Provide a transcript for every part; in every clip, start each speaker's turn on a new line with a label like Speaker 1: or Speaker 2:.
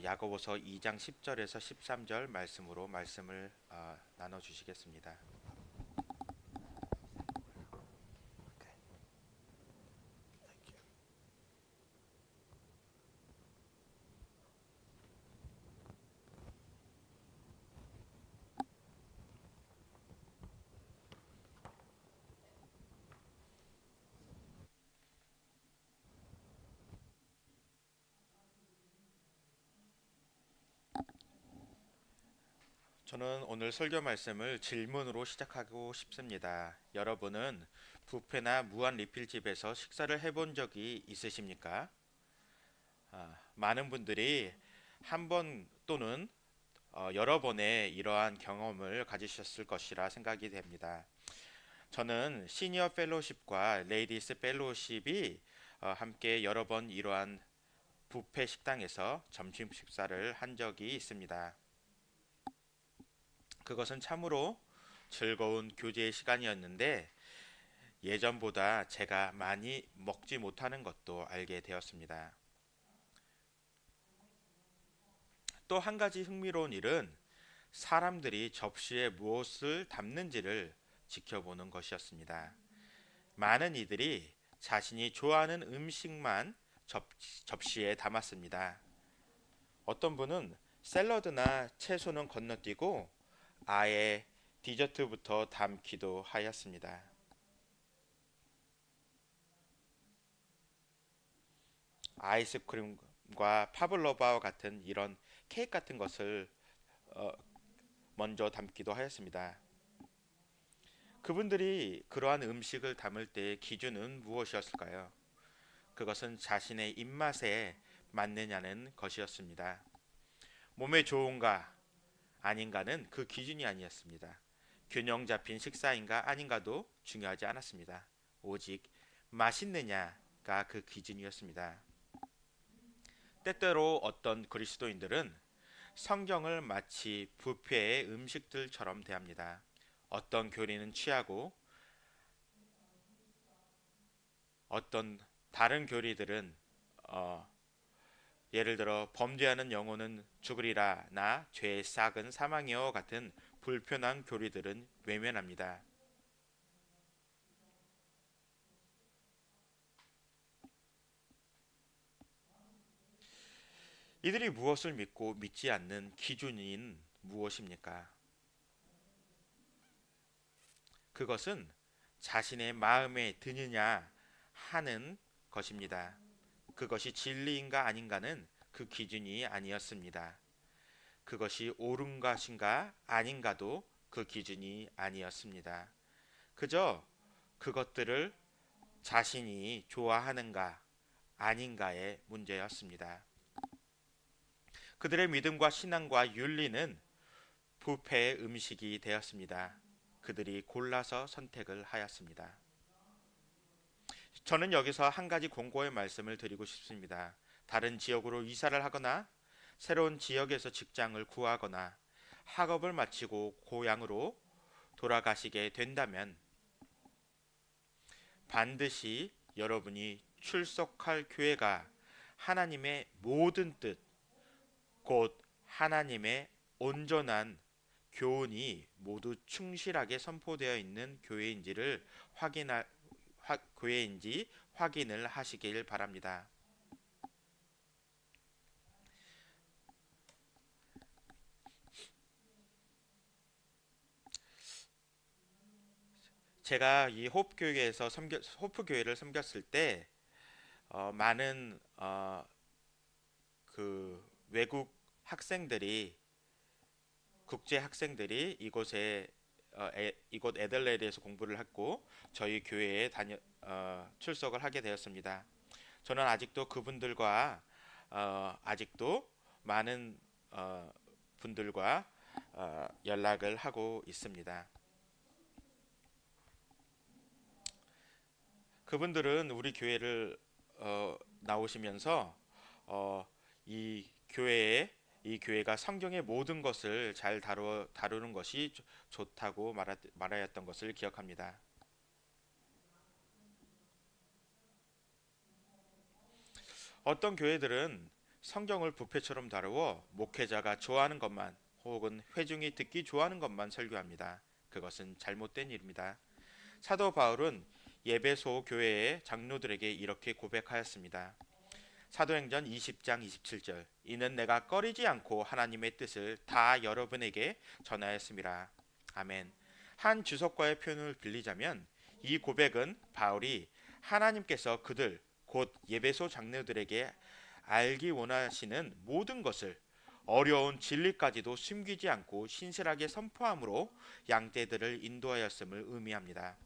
Speaker 1: 야고보서 2장 10절에서 13절 말씀으로 말씀을 나눠 주시겠습니다. 저는 오늘 설교 말씀을 질문으로 시작하고 싶습니다. 여러분은 뷔페나 무한 리필집에서 식사를 해본 적이 있으십니까? 많은 분들이 한 번 또는 여러 번의 이러한 경험을 가지셨을 것이라 생각이 됩니다. 저는 시니어 펠로십과 레이디스 펠로십이 함께 여러 번 이러한 뷔페 식당에서 점심 식사를 한 적이 있습니다. 그것은 참으로 즐거운 교제 시간이었는데 예전보다 제가 많이 먹지 못하는 것도 알게 되었습니다. 또 한 가지 흥미로운 일은 사람들이 접시에 무엇을 담는지를 지켜보는 것이었습니다. 많은 이들이 자신이 좋아하는 음식만 접시에 담았습니다. 어떤 분은 샐러드나 채소는 건너뛰고 아예 디저트부터 담기도 하였습니다. 아이스크림과 파블로바와 같은 이런 케이크 같은 것을 먼저 담기도 하였습니다. 그분들이 그러한 음식을 담을 때의 기준은 무엇이었을까요? 그것은 자신의 입맛에 맞느냐는 것이었습니다. 몸에 좋은가 아닌가는 그 기준이 아니었습니다. 균형 잡힌 식사인가 아닌가도 중요하지 않았습니다. 오직 맛있느냐가 그 기준이었습니다. 때때로 어떤 그리스도인들은 성경을 마치 뷔페의 음식들처럼 대합니다. 어떤 교리는 취하고 어떤 다른 교리들은 예를 들어 범죄하는 영혼은 죽으리라 나 죄의 싹은 사망이요 같은 불편한 교리들은 외면합니다. 이들이 무엇을 믿고 믿지 않는 기준인 무엇입니까? 그것은 자신의 마음에 드느냐 하는 것입니다. 그것이 진리인가 아닌가는 그 기준이 아니었습니다. 그것이 옳은 것인가 아닌가도 그 기준이 아니었습니다. 그저 그것들을 자신이 좋아하는가 아닌가의 문제였습니다. 그들의 믿음과 신앙과 윤리는 뷔페의 음식이 되었습니다. 그들이 골라서 선택을 하였습니다. 저는 여기서 한 가지 권고의 말씀을 드리고 싶습니다. 다른 지역으로 이사를 하거나 새로운 지역에서 직장을 구하거나 학업을 마치고 고향으로 돌아가시게 된다면 반드시 여러분이 출석할 교회가 하나님의 모든 뜻, 곧 하나님의 온전한 교훈이 모두 충실하게 선포되어 있는 교회인지 확인을 하시길 바랍니다. 제가 이 호프교회를 섬겼을 때 많은 그 외국 학생들이 국제 학생들이 이곳 애들레드에서 공부를 했고 저희 교회에 출석을 하게 되었습니다. 저는 아직도 그분들과 아직도 많은 분들과 연락을 하고 있습니다. 그분들은 우리 교회를 나오시면서 이 교회가 성경의 모든 것을 잘 다루는 것이 좋다고 말하였던 것을 기억합니다. 어떤 교회들은 성경을 부패처럼 다루어 목회자가 좋아하는 것만 혹은 회중이 듣기 좋아하는 것만 설교합니다. 그것은 잘못된 일입니다. 사도 바울은 예배소 교회의 장로들에게 이렇게 고백하였습니다. 사도행전 20장 27절 이는 내가 꺼리지 않고 하나님의 뜻을 다 여러분에게 전하였습니다. 아멘. 한 주석가의 표현을 빌리자면 이 고백은 바울이 하나님께서 그들 곧 예배소 장로들에게 알기 원하시는 모든 것을 어려운 진리까지도 숨기지 않고 신실하게 선포함으로 양떼들을 인도하였음을 의미합니다.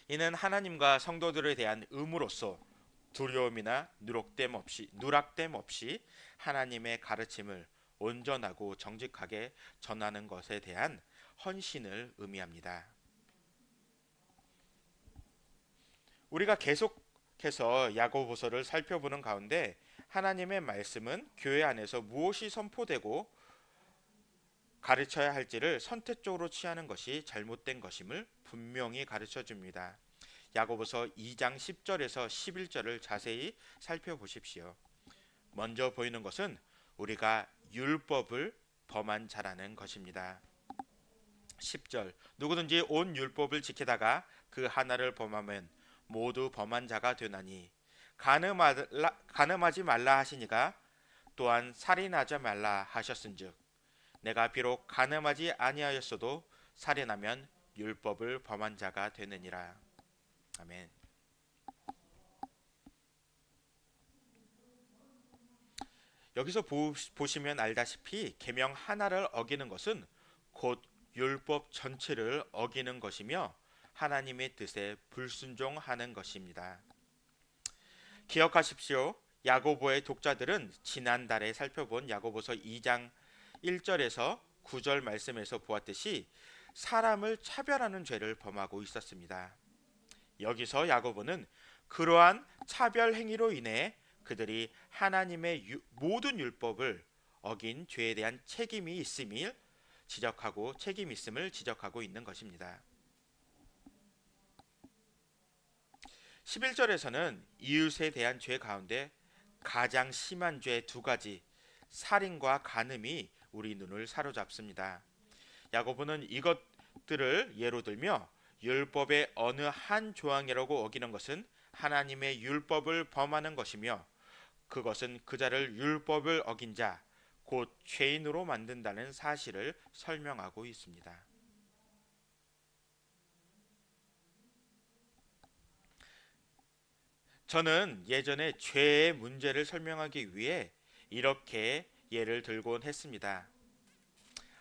Speaker 1: 이는 하나님과 성도들에 대한 의무로서 두려움이나 누락됨 없이 하나님의 가르침을 온전하고 정직하게 전하는 것에 대한 헌신을 의미합니다. 우리가 계속해서 야고보서를 살펴보는 가운데 하나님의 말씀은 교회 안에서 무엇이 선포되고 가르쳐야 할지를 선택적으로 취하는 것이 잘못된 것임을 분명히 가르쳐 줍니다. 야고보서 2장 10절에서 11절을 자세히 살펴보십시오. 먼저 보이는 것은 우리가 율법을 범한 자라는 것입니다. 10절 누구든지 온 율법을 지키다가 그 하나를 범하면 모두 범한 자가 되나니 간음하지 말라 하시니가 또한 살인하지 말라 하셨은즉 내가 비록 간음하지 아니하였어도 살인하면 율법을 범한 자가 되느니라. 아멘. 여기서 보시면 알다시피 계명 하나를 어기는 것은 곧 율법 전체를 어기는 것이며 하나님의 뜻에 불순종하는 것입니다. 기억하십시오. 야고보의 독자들은 지난달에 살펴본 야고보서 2장 1절에서 9절 말씀에서 보았듯이 사람을 차별하는 죄를 범하고 있었습니다. 여기서 야고보는 그러한 차별 행위로 인해 그들이 하나님의 모든 율법을 어긴 죄에 대한 책임이 있음을 지적하고 있는 것입니다. 11절에서는 이웃에 대한 죄 가운데 가장 심한 죄 두 가지, 살인과 간음이 우리 눈을 사로잡습니다. 야고보는 이것들을 예로 들며 율법의 어느 한 조항이라고 어기는 것은 하나님의 율법을 범하는 것이며 그것은 그 자를 율법을 어긴 자, 곧 죄인으로 만든다는 사실을 설명하고 있습니다. 저는 예전에 죄의 문제를 설명하기 위해 이렇게 예를 들곤 했습니다.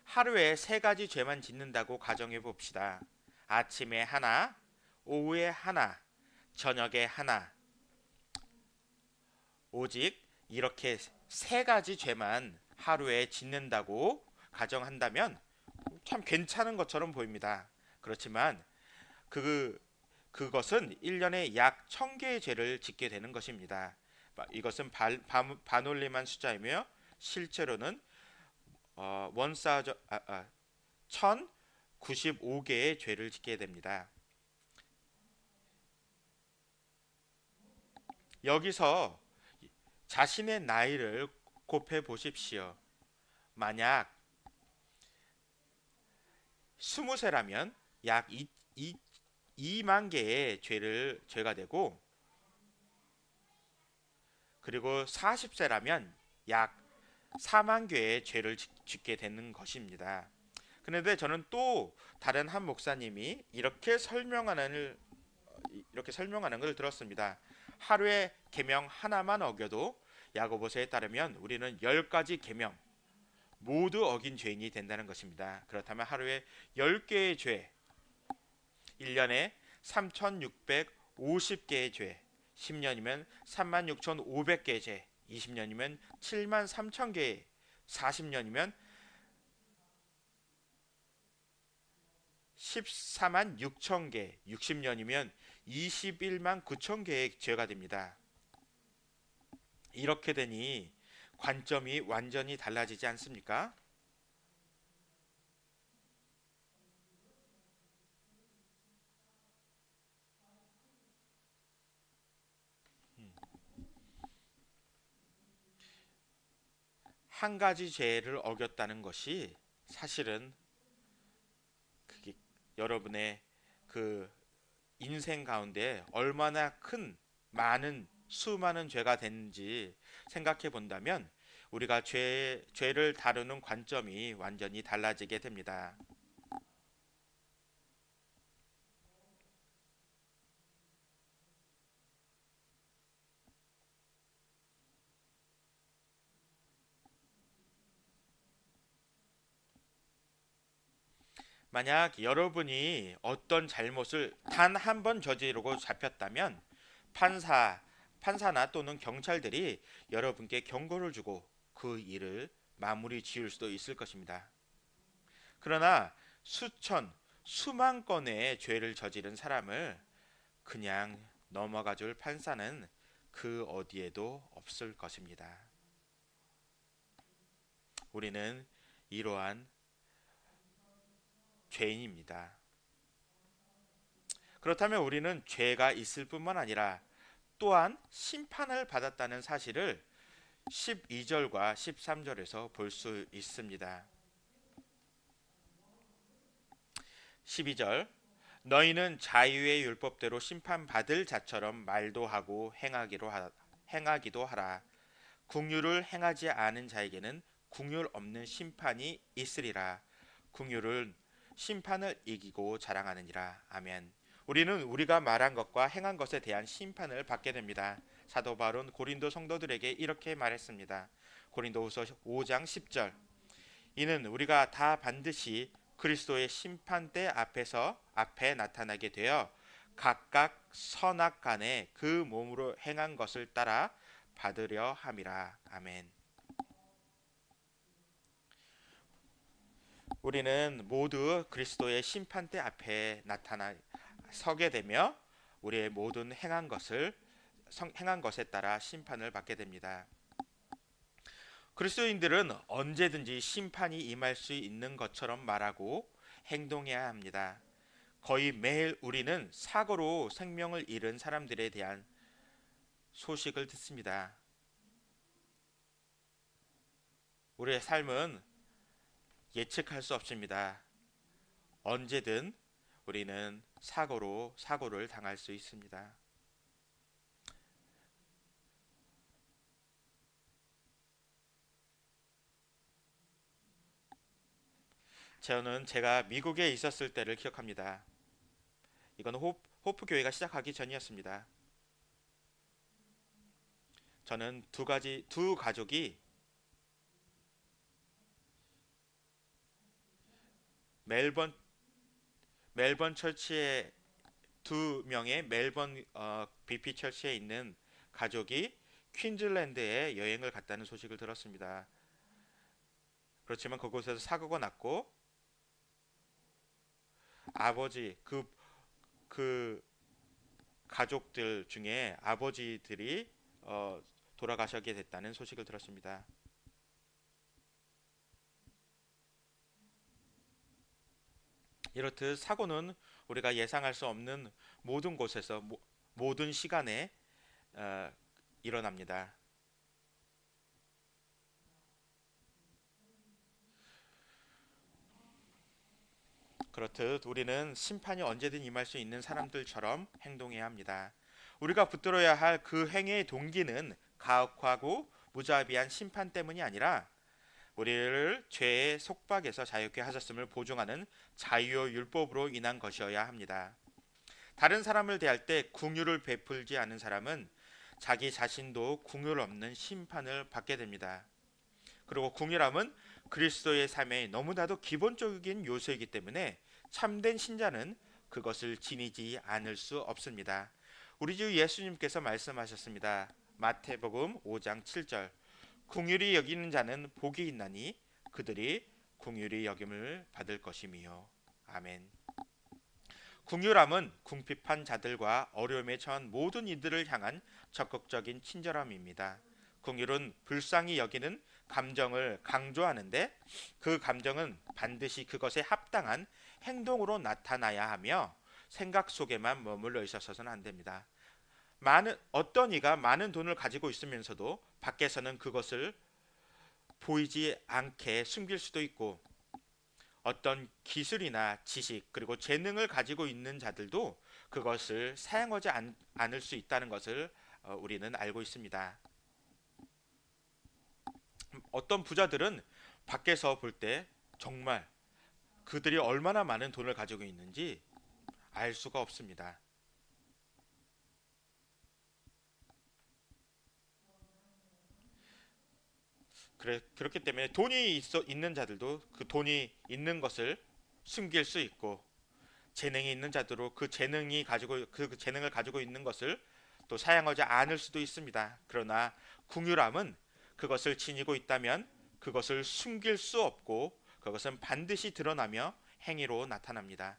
Speaker 1: 하루에 3가지 죄만 짓는다고 가정해 봅시다. 아침에 하나, 오후에 하나, 저녁에 하나. 오직 이렇게 3가지 죄만 하루에 짓는다고 가정한다면 참 괜찮은 것처럼 보입니다. 그렇지만 그것은 1년에 약 1000개의 죄를 짓게 되는 것입니다. 이것은 반올림한 숫자이며 실제로는 1095개의 죄를 짓게 됩니다. 여기서 자신의 나이를 곱해 보십시오. 만약 20세라면 약 2만 개의 죄가 되고, 그리고 40세라면 약 4만 개의 죄를 짓게 되는 것입니다. 그런데 저는 또 다른 한 목사님이 이렇게 설명하는 걸 들었습니다. 하루에 계명 하나만 어겨도 야고보서에 따르면 우리는 10가지 계명 모두 어긴 죄인이 된다는 것입니다. 그렇다면 하루에 10개의 죄, 1년에 3650개의 죄, 10년이면 36,500개의 죄, 20년이면 73,000개, 40년이면 14만 6천 개, 60년이면 21만 9천 개의 죄가 됩니다. 이렇게 되니 관점이 완전히 달라지지 않습니까? 한 가지 죄를 어겼다는 것이 사실은 그게 여러분의 그 인생 가운데 얼마나 큰 많은 수많은 죄가 됐는지 생각해 본다면 우리가 죄를 다루는 관점이 완전히 달라지게 됩니다. 만약 여러분이 어떤 잘못을 단 한 번 저지르고 잡혔다면 판사, 판사나 또는 경찰들이 여러분께 경고를 주고 그 일을 마무리 지을 수도 있을 것입니다. 그러나 수천, 수만 건의 죄를 저지른 사람을 그냥 넘어가 줄 판사는 그 어디에도 없을 것입니다. 우리는 이러한 죄인입니다. 그렇다면 우리는 죄가 있을 뿐만 아니라 또한 심판을 받았다는 사실을 12절과 13절에서 볼 수 있습니다. 12절 너희는 자유의 율법대로 심판받을 자처럼 말도 하고 행하기도 하라. 긍휼을 행하지 않은 자에게는 긍휼 없는 심판이 있으리라. 긍휼은 심판을 이기고 자랑하느니라. 아멘. 우리는 우리가 말한 것과 행한 것에 대한 심판을 받게 됩니다. 사도 바울은 고린도 성도들에게 이렇게 말했습니다. 고린도후서 5장 10절 이는 우리가 다 반드시 그리스도의 심판대 앞에 나타나게 되어 각각 선악간에 그 몸으로 행한 것을 따라 받으려 함이라. 아멘. 우리는 모두 그리스도의 심판대 앞에 나타나 서게 되며 우리의 모든 행한 것에 따라 심판을 받게 됩니다. 그리스도인들은 언제든지 심판이 임할 수 있는 것처럼 말하고 행동해야 합니다. 거의 매일 우리는 사고로 생명을 잃은 사람들에 대한 소식을 듣습니다. 우리의 삶은 예측할 수 없습니다. 언제든 우리는 사고를 당할 수 있습니다. 저는 제가 미국에 있었을 때를 기억합니다. 이건 호프 교회가 시작하기 전이었습니다. 저는 두 가족이 멜번 철치에 두 명의 멜번 BP 철치에 있는 가족이 퀸즐랜드에 여행을 갔다는 소식을 들었습니다. 그렇지만 그곳에서 사고가 났고 아버지 그 가족들 중에 아버지들이 돌아가시게 됐다는 소식을 들었습니다. 이렇듯 사고는 우리가 예상할 수 없는 모든 곳에서 모든 시간에 일어납니다. 그렇듯 우리는 심판이 언제든 임할 수 있는 사람들처럼 행동해야 합니다. 우리가 붙들어야 할 그 행위의 동기는 가혹하고 무자비한 심판 때문이 아니라 우리를 죄의 속박에서 자유케 하셨음을 보증하는 자유의 율법으로 인한 것이어야 합니다. 다른 사람을 대할 때 긍휼을 베풀지 않은 사람은 자기 자신도 긍휼 없는 심판을 받게 됩니다. 그리고 긍휼함은 그리스도의 삶의 너무나도 기본적인 요소이기 때문에 참된 신자는 그것을 지니지 않을 수 없습니다. 우리 주 예수님께서 말씀하셨습니다. 마태복음 5장 7절 긍휼히 여기는 자는 복이 있나니 그들이 긍휼히 여김을 받을 것이미요. 아멘. 긍휼함은 궁핍한 자들과 어려움에 처한 모든 이들을 향한 적극적인 친절함입니다. 긍휼은 불쌍히 여기는 감정을 강조하는데 그 감정은 반드시 그것에 합당한 행동으로 나타나야 하며 생각 속에만 머물러 있어서는 안 됩니다. 어떤 이가 많은 돈을 가지고 있으면서도 밖에서는 그것을 보이지 않게 숨길 수도 있고, 어떤 기술이나 지식 그리고 재능을 가지고 있는 자들도 그것을 사용하지 않을 수 있다는 것을 우리는 알고 있습니다. 어떤 부자들은 밖에서 볼 때 정말 그들이 얼마나 많은 돈을 가지고 있는지 알 수가 없습니다. 그렇기 때문에 있는 자들도 그 돈이 있는 것을 숨길 수 있고, 재능이 있는 자들도 그 재능을 가지고 있는 것을 또 사용하지 않을 수도 있습니다. 그러나 궁유람은 그것을 지니고 있다면 그것을 숨길 수 없고, 그것은 반드시 드러나며 행위로 나타납니다.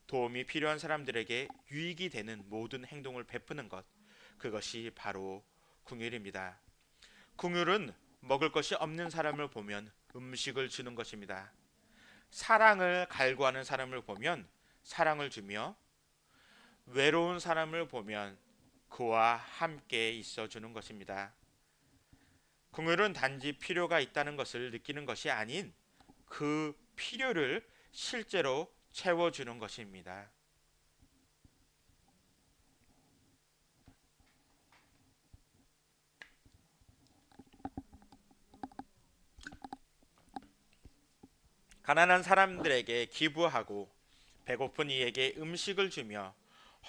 Speaker 1: 도움이 필요한 사람들에게 유익이 되는 모든 행동을 베푸는 것, 그것이 바로 궁율입니다. 궁율은 먹을 것이 없는 사람을 보면 음식을 주는 것입니다. 사랑을 갈구하는 사람을 보면 사랑을 주며, 외로운 사람을 보면 그와 함께 있어 주는 것입니다. 궁율은 단지 필요가 있다는 것을 느끼는 것이 아닌 그 필요를 실제로 채워주는 것입니다. 가난한 사람들에게 기부하고, 배고픈 이에게 음식을 주며,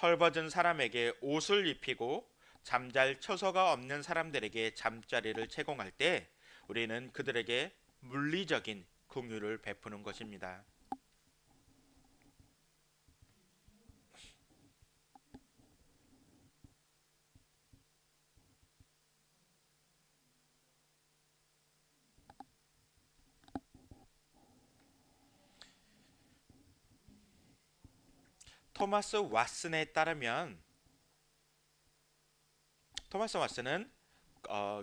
Speaker 1: 헐벗은 사람에게 옷을 입히고, 잠잘 처소가 없는 사람들에게 잠자리를 제공할 때 우리는 그들에게 물리적인 긍휼을 베푸는 것입니다. 토마스 왓슨에 따르면, 토마스 왓슨은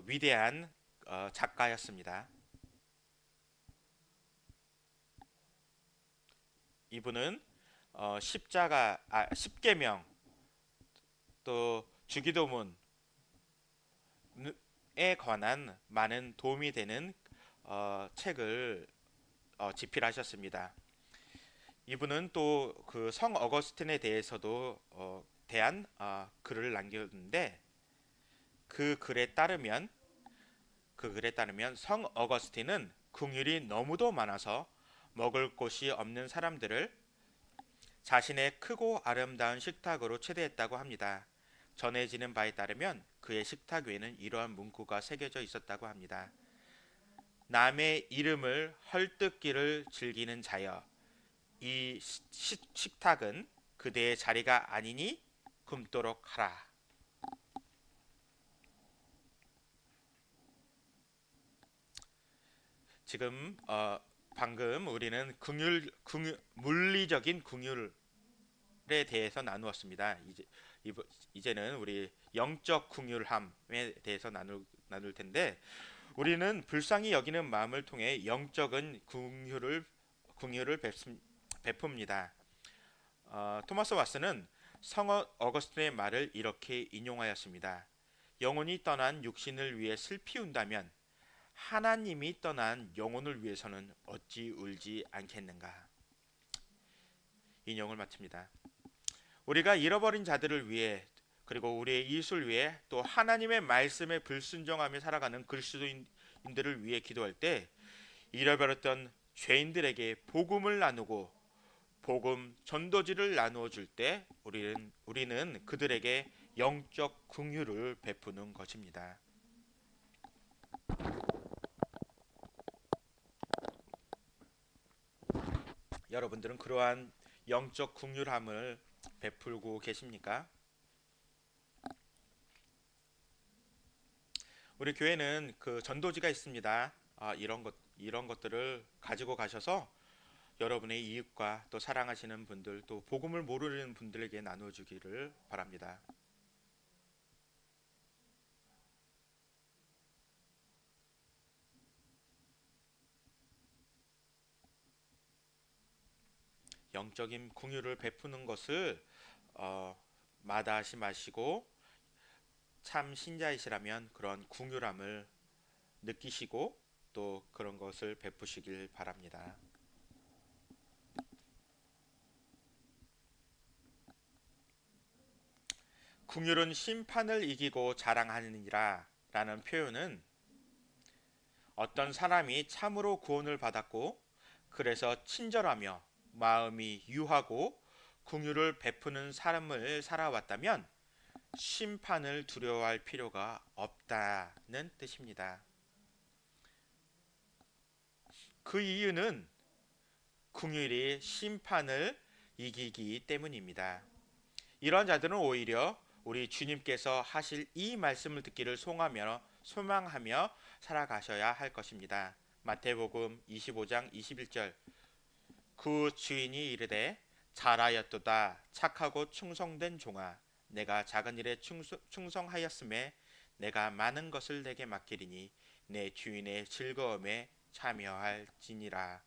Speaker 1: 위대한 작가였습니다. 이분은 십계명, 또 주기도문에 관한 많은 도움이 되는 책을 집필하셨습니다. 이분은 또 그 성 어거스틴에 대해서도 대한 글을 남겼는데, 그 글에 따르면 성 어거스틴은 긍휼이 너무도 많아서 먹을 곳이 없는 사람들을 자신의 크고 아름다운 식탁으로 초대했다고 합니다. 전해지는 바에 따르면 그의 식탁 위에는 이러한 문구가 새겨져 있었다고 합니다. 남의 이름을 헐뜯기를 즐기는 자여, 이 식탁은 그대의 자리가 아니니 굶도록 하라. 지금 방금 우리는 물리적인 긍휼에 대해서 나누었습니다. 이제는 우리 영적 긍휼함에 대해서 나눌 텐데, 우리는 불쌍히 여기는 마음을 통해 영적인 긍휼을 베풉니다. 토마스 왓슨은 성 어거스틴의 말을 이렇게 인용하였습니다. 영혼이 떠난 육신을 위해 슬피 운다면 하나님이 떠난 영혼을 위해서는 어찌 울지 않겠는가. 인용을 마칩니다. 우리가 잃어버린 자들을 위해, 그리고 우리의 이웃을 위해, 또 하나님의 말씀에 불순종하며 살아가는 그리스도인들을 위해 기도할 때, 잃어버렸던 죄인들에게 복음을 나누고 복음 전도지를 나누어 줄 때 우리는 그들에게 영적 긍휼을 베푸는 것입니다. 여러분들은 그러한 영적 긍휼함을 베풀고 계십니까? 우리 교회는 그 전도지가 있습니다. 이런 것들을 가지고 가셔서 여러분의 이웃과 또 사랑하시는 분들, 또 복음을 모르는 분들에게 나눠주기를 바랍니다. 영적인 긍휼을 베푸는 것을 마다하지 마시고, 참 신자이시라면 그런 긍휼함을 느끼시고 또 그런 것을 베푸시길 바랍니다. 긍휼은 심판을 이기고 자랑하느니라 라는 표현은 어떤 사람이 참으로 구원을 받았고 그래서 친절하며 마음이 유하고 긍휼을 베푸는 삶을 살아왔다면 심판을 두려워할 필요가 없다는 뜻입니다. 그 이유는 긍휼이 심판을 이기기 때문입니다. 이런 자들은 오히려 우리 주님께서 하실 이 말씀을 듣기를 소망하며 살아가셔야 할 것입니다. 마태복음 25장 21절 그 주인이 이르되 잘하였도다 착하고 충성된 종아 내가 작은 일에 충성하였음에 내가 많은 것을 내게 맡기리니 내 주인의 즐거움에 참여할지니라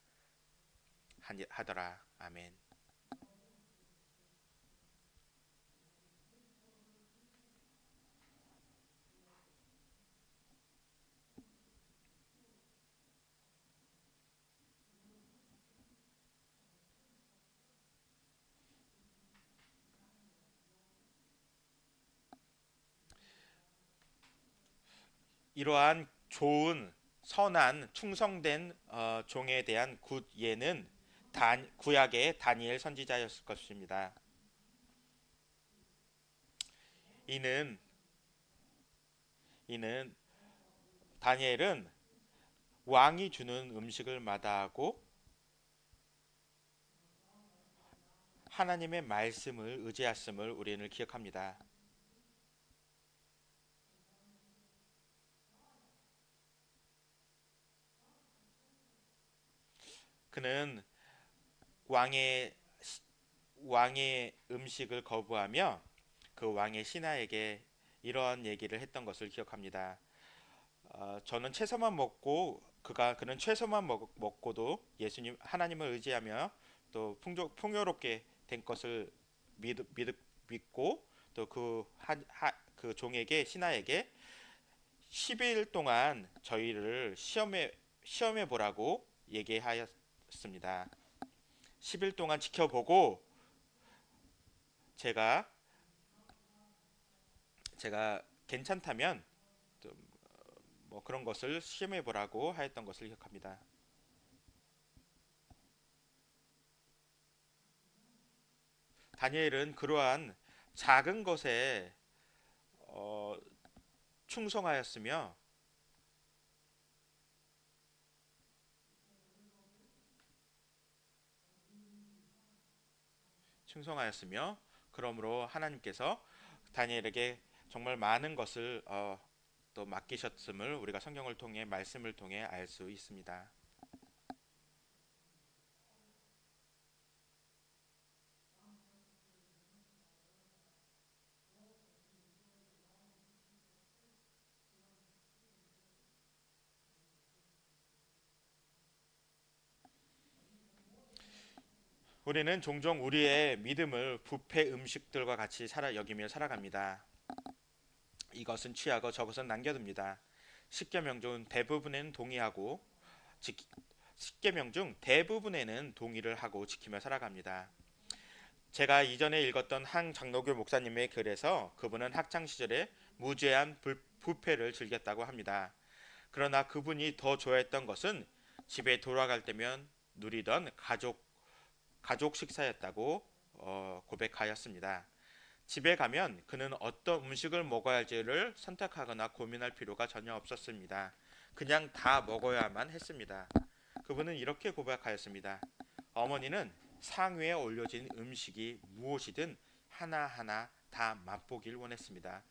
Speaker 1: 하더라. 아멘. 이러한 좋은 선한 충성된 종에 대한 굿 예는 구약의 다니엘 선지자였을 것입니다. 이는 이는 다니엘은 왕이 주는 음식을 마다하고 하나님의 말씀을 의지했음을 우리는 기억합니다. 그는 왕의 음식을 거부하며 그 왕의 신하에게 이러한 얘기를 했던 것을 기억합니다. 저는 채소만 먹고 그는 채소만 먹고도 예수님 하나님을 의지하며 또 풍요롭게 된 것을 믿고 또 그 종에게 신하에게 10일 동안 저희를 시험해 보라고 얘기하였습니다. 10일 동안 지켜보고 제가 괜찮다면 뭐 그런 것을 시험해 보라고 하였던 것을 기억합니다. 다니엘은 그러한 작은 것에 충성하였으며 그러므로 하나님께서 다니엘에게 정말 많은 것을 또 맡기셨음을 우리가 성경을 통해 말씀을 통해 알 수 있습니다. 우리는 종종 우리의 믿음을 뷔페 음식들과 같이 여기며 살아갑니다. 이것은 취하고 저것은 남겨둡니다. 십계명 중 대부분에는 동의를 하고 지키며 살아갑니다. 제가 이전에 읽었던 한 장로교 목사님의 글에서 그분은 학창 시절에 무제한 뷔페를 즐겼다고 합니다. 그러나 그분이 더 좋아했던 것은 집에 돌아갈 때면 누리던 가족 식사였다고 고백하였습니다. 집에 가면 그는 어떤 음식을 먹어야 할지를 선택하거나 고민할 필요가 전혀 없었습니다. 그냥 다 먹어야만 했습니다. 그분은 이렇게 고백하였습니다. 어머니는 상위에 올려진 음식이 무엇이든 하나하나 다 맛보길 원했습니다.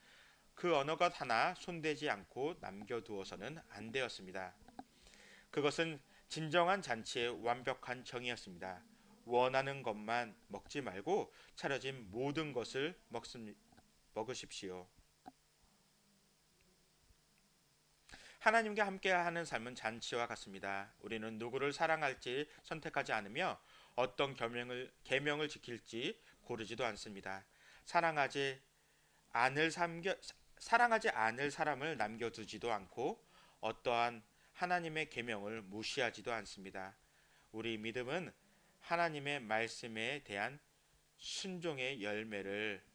Speaker 1: 그 어느 것 하나 손대지 않고 남겨두어서는 안 되었습니다. 그것은 진정한 잔치의 완벽한 정이었습니다. 원하는 것만 먹지 말고 차려진 모든 것을 먹으십시오. 하나님과 함께하는 삶은 잔치와 같습니다. 우리는 누구를 사랑할지 선택하지 않으며 어떤 계명을 지킬지 고르지도 않습니다. 사랑하지 않을 사람을 남겨두지도 않고 어떠한 하나님의 계명을 무시하지도 않습니다. 우리 믿음은 하나님의 말씀에 대한 순종의 열매를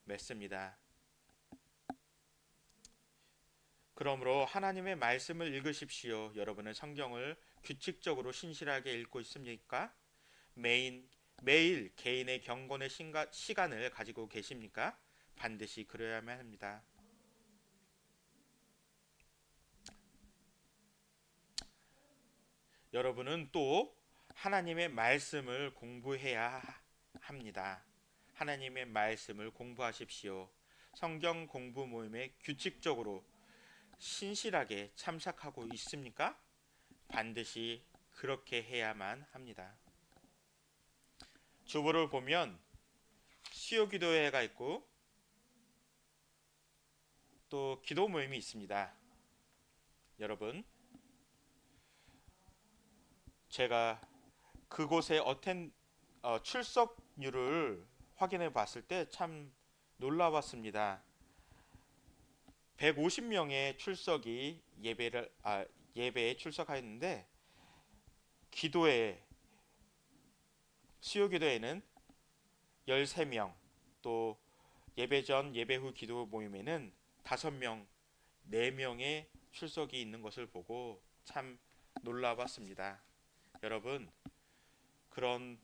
Speaker 1: 맺습니다. 그러므로 하나님의 말씀을 읽으십시오. 여러분은 성경을 규칙적으로 신실하게 읽고 있습니까? 매일 개인의 경건의 시간을 가지고 계십니까? 반드시 그래야만 합니다. 여러분은 또 하나님의 말씀을 공부해야 합니다. 하나님의 말씀을 공부하십시오. 성경 공부 모임에 규칙적으로 신실하게 참석하고 있습니까? 반드시 그렇게 해야만 합니다. 주보를 보면 수요 기도회가 있고 또 기도 모임이 있습니다. 여러분, 제가 그곳의 출석률을 확인해 봤을 때 참 놀라웠습니다. 150명의 출석이 예배에 출석하였는데 수요 기도에는 13명, 또 예배 전 예배 후 기도 모임에는 5명, 4명의 출석이 있는 것을 보고 참 놀라웠습니다. 여러분, 그런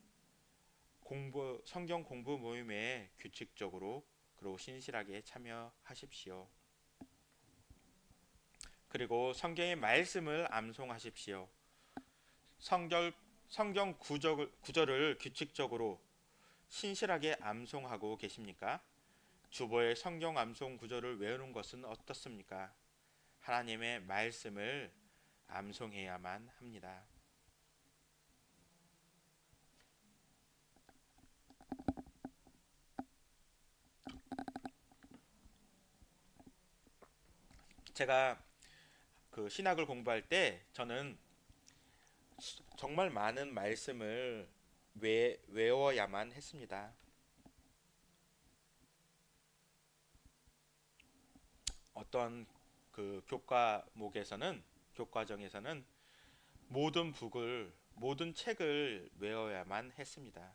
Speaker 1: 성경 공부 모임에 규칙적으로 그리고 신실하게 참여하십시오. 그리고 성경의 말씀을 암송하십시오. 성경 구절을 규칙적으로 신실하게 암송하고 계십니까? 주보의 성경 암송 구절을 외우는 것은 어떻습니까? 하나님의 말씀을 암송해야만 합니다. 제가 그 신학을 공부할 때 저는 정말 많은 말씀을 외워야만 했습니다. 어떤 그 교과정에서는 모든 책을 외워야만 했습니다.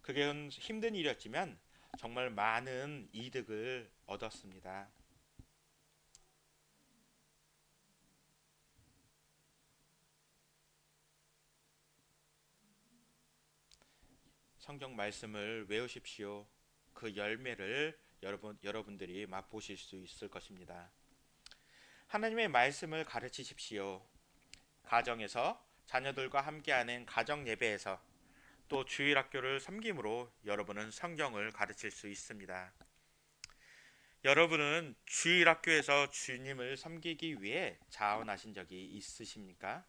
Speaker 1: 그게 힘든 일이었지만 정말 많은 이득을 얻었습니다. 성경 말씀을 외우십시오. 그 열매를 여러분들이 맛보실 수 있을 것입니다. 하나님의 말씀을 가르치십시오. 가정에서 자녀들과 함께하는 가정 예배에서 또 주일학교를 섬김으로 여러분은 성경을 가르칠 수 있습니다. 여러분은 주일학교에서 주님을 섬기기 위해 자원하신 적이 있으십니까?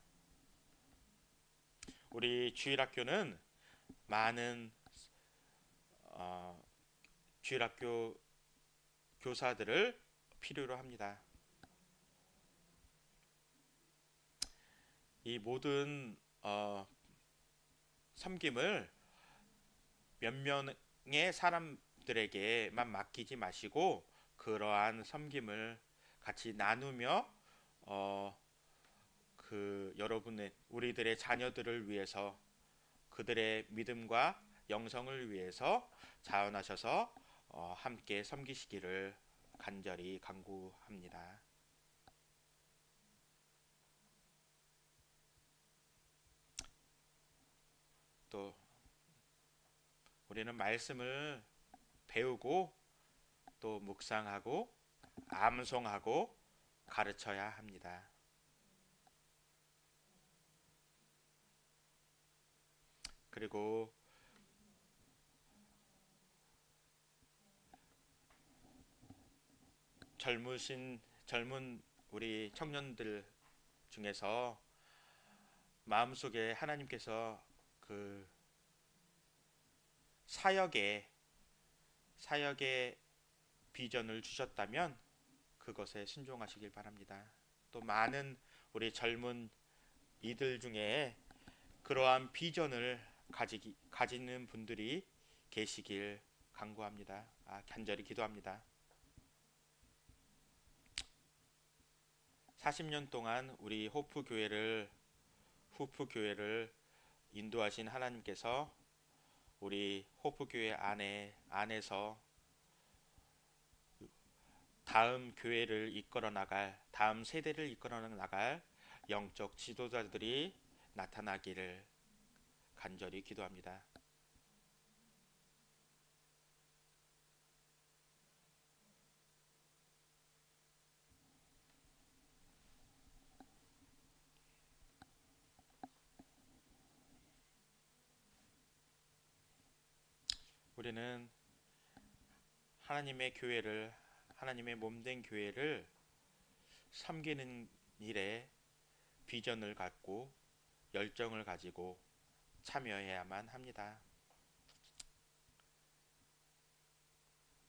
Speaker 1: 우리 주일학교는 많은 주일학교 교사들을 필요로 합니다. 이 모든 섬김을 몇 명의 사람들에게만 맡기지 마시고 그러한 섬김을 같이 나누며 우리들의 자녀들을 위해서 그들의 믿음과 영성을 위해서 자원하셔서 함께 섬기시기를 간절히 간구합니다. 또 우리는 말씀을 배우고 또 묵상하고 암송하고 가르쳐야 합니다. 그리고 젊은 우리 청년들 중에서 마음속에 하나님께서 그 사역의 비전을 주셨다면 그것에 순종하시길 바랍니다. 또 많은 우리 젊은 이들 중에 그러한 비전을 가지는 분들이 계시길 간구합니다. 간절히 기도합니다. 40년 동안 우리 호프교회를 인도하신 하나님께서 우리 호프교회 안에서 다음 교회를 이끌어 나갈, 다음 세대를 이끌어 나갈 영적 지도자들이 나타나기를 간절히 기도합니다. 우리는 하나님의 몸된 교회를 섬기는 일에 비전을 갖고 열정을 가지고 참여해야만 합니다.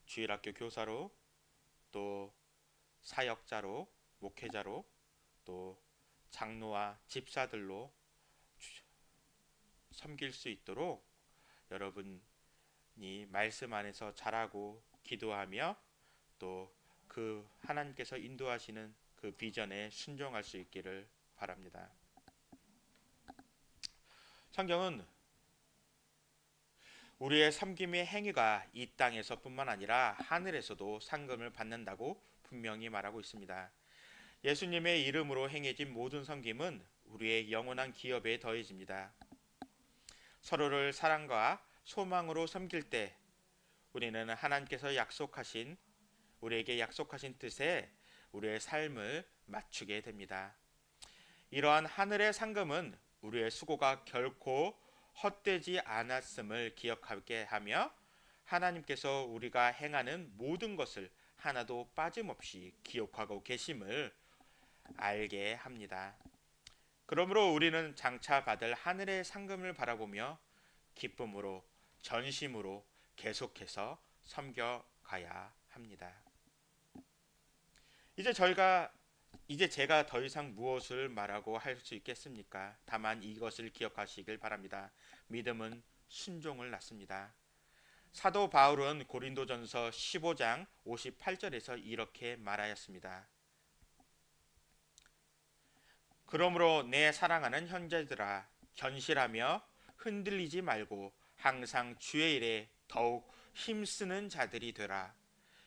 Speaker 1: 주일학교 교사로, 또 사역자로, 목회자로, 또 장로와 집사들로 섬길 수 있도록 여러분이 말씀 안에서 자라고 기도하며 또 그 하나님께서 인도하시는 그 비전에 순종할 수 있기를 바랍니다. 성경은 우리의 섬김의 행위가 이 땅에서뿐만 아니라 하늘에서도 상금을 받는다고 분명히 말하고 있습니다. 예수님의 이름으로 행해진 모든 섬김은 우리의 영원한 기업에 더해집니다. 서로를 사랑과 소망으로 섬길 때 우리는 하나님께서 우리에게 약속하신 뜻에 우리의 삶을 맞추게 됩니다. 이러한 하늘의 상금은 우리의 수고가 결코 헛되지 않았음을 기억하게 하며 하나님께서 우리가 행하는 모든 것을 하나도 빠짐없이 기억하고 계심을 알게 합니다. 그러므로 우리는 장차 받을 하늘의 상금을 바라보며 기쁨으로, 전심으로 계속해서 섬겨가야 합니다. 이제 제가 더 이상 무엇을 말하고 할 수 있겠습니까? 다만 이것을 기억하시길 바랍니다. 믿음은 순종을 낳습니다. 사도 바울은 고린도전서 15장 58절에서 이렇게 말하였습니다. 그러므로 내 사랑하는 형제들아, 견실하며 흔들리지 말고 항상 주의 일에 더욱 힘쓰는 자들이 되라.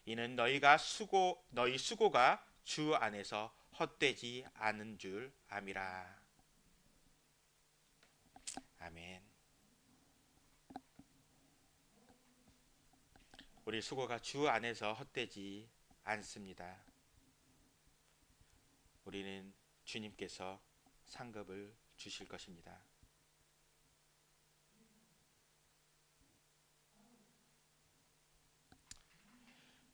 Speaker 1: 이는 너희 수고가 주 안에서 헛되지 않은 줄 암이라. 아멘. 우리 수고가 주 안에서 헛되지 않습니다. 우리는 주님께서 상급을 주실 것입니다.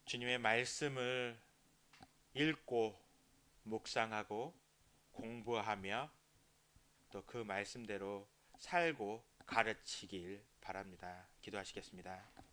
Speaker 1: 주님의 말씀을 읽고 묵상하고 공부하며 또 그 말씀대로 살고 가르치길 바랍니다. 기도하시겠습니다.